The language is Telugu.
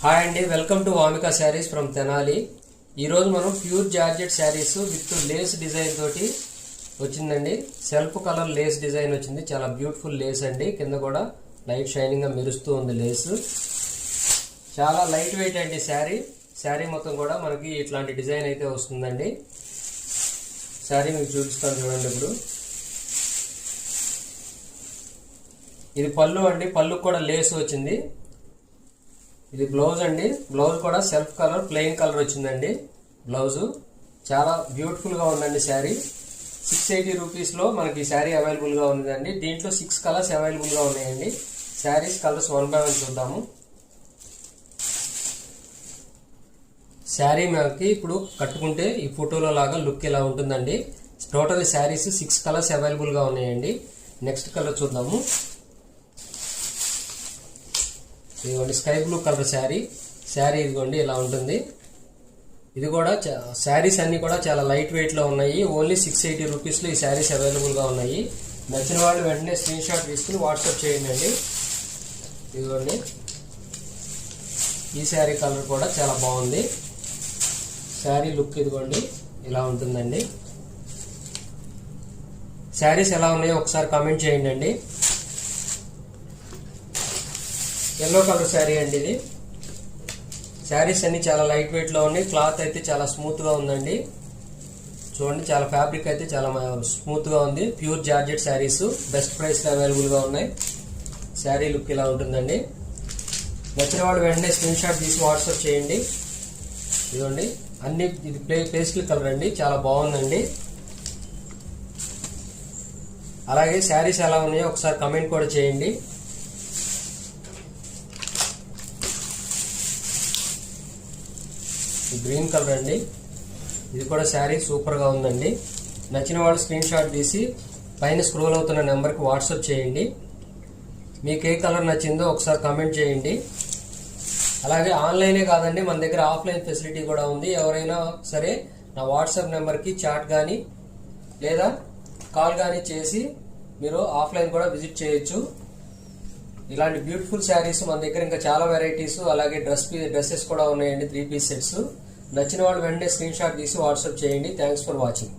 హాయ్ అండి, welcome to Vamika saris from Tenali. ఈరోజు మనం pure georgette saris with lace design తోటి వచ్చిందండి. సెల్ఫ్ కలర్ లేస్ డిజైన్ వచ్చింది. చాలా బ్యూటిఫుల్ లేస్ అండి. కింద కూడా లైట్ షైనింగ్ గా మెరుస్తూ ఉంది లేస్. చాలా లైట్ వెయిట్ అండి శారీ మొత్తం కూడా మనకి ఇట్లాంటి డిజైన్ అయితే వస్తుందండి. శారీ మీకు చూపిస్తాను చూడండి. ఇప్పుడు ఇది పళ్ళు అండి. పళ్ళుకు కూడా లేస్ వచ్చింది. ఇది బ్లౌజ్ అండి. బ్లౌజ్ కూడా సెల్ఫ్ కలర్ ప్లెయిన్ కలర్ వచ్చిందండి. బ్లౌజ్ చాలా బ్యూటిఫుల్ గా ఉందండి. శారీ 680 రూపీస్ లో మనకి శారీ అవైలబుల్ గా ఉందండి. దీంట్లో 6 కలర్స్ అవైలబుల్ గా ఉన్నాయండి. శారీస్ కలర్స్ 1 by 1 చూద్దాము. శారీ మనకి ఇప్పుడు కట్టుకుంటే ఈ ఫోటోలో లాగా లుక్ ఇలా ఉంటుందండి. టోటల్ శారీస్ 6 కలర్స్ అవైలబుల్ గా ఉన్నాయండి. నెక్స్ట్ కలర్ చూద్దాము. ఇదిగోండి స్కై బ్లూ కలర్ శారీ ఇదిగోండి ఇలా ఉంటుంది. ఇది కూడా శారీస్ అన్ని కూడా చాలా లైట్ వెయిట్ లో ఉన్నాయి. ఓన్లీ 680 రూపీస్ లో ఈ శారీస్ అవైలబుల్ గా ఉన్నాయి. నచ్చిన వాళ్ళు వెంటనే స్క్రీన్ షాట్ తీసుకుని వాట్సాప్ చేయండి అండి. ఇదిగోండి ఈ శారీ కలర్ కూడా చాలా బాగుంది. శారీ లుక్ ఇదిగోండి ఇలా ఉంటుందండి. శారీస్ ఎలా ఉన్నాయో ఒకసారి కామెంట్ చేయండి అండి. ఎల్లో కలర్ శారీ అండి. ఇది శారీస్ అన్ని చాలా లైట్ వెయిట్ లో ఉన్నాయి. క్లాత్ అయితే చాలా స్మూత్ గా ఉందండి. చూడండి, చాలా ఫ్యాబ్రిక్ అయితే చాలా స్మూత్ గా ఉంది. Pure georgette saris best price లో అవైలబుల్ గా ఉన్నాయి. శారీ లుక్ ఇలా ఉంటుందండి. నచ్చిన వాళ్ళు వెంటనే స్క్రీన్ షాట్ తీసి వాట్సాప్ చేయండి. ఇదిగోండి అన్ని ఇది పేస్టల్ కలర్ అండి. చాలా బాగుందండి. అలాగే శారీస్ ఎలా ఉన్నాయో ఒకసారి కమెంట్ కూడా చేయండి. గ్రీన్ కలర్ అండి. ఇది కూడా శారీ సూపర్ గా ఉందండి. నచ్చిన వాళ్ళు స్క్రీన్ షాట్ తీసి పైన స్క్రోల్ అవుతున్న నెంబర్కి వాట్సాప్ చేయండి. మీకు ఏ కలర్ నచ్చిందో ఒకసారి కామెంట్ చేయండి. అలాగే ఆన్లైనే కాదండి, మన దగ్గర ఆఫ్లైన్ ఫెసిలిటీ కూడా ఉంది. ఎవరైనా సరే నా వాట్సాప్ నెంబర్కి చాట్ కానీ లేదా కాల్ కానీ చేసి మీరు ఆఫ్లైన్ కూడా విజిట్ చేయొచ్చు. ఇలాంటి బ్యూటిఫుల్ శారీస్ మన దగ్గర ఇంకా చాలా వెరైటీస్ అలాగే డ్రెస్సెస్ కూడా ఉన్నాయండి. 3 పీస్ సెట్స్. నచ్చిన వాళ్ళు వెంటనే స్క్రీన్ షాట్ తీసి వాట్సాప్ చేయండి. Thanks for watching.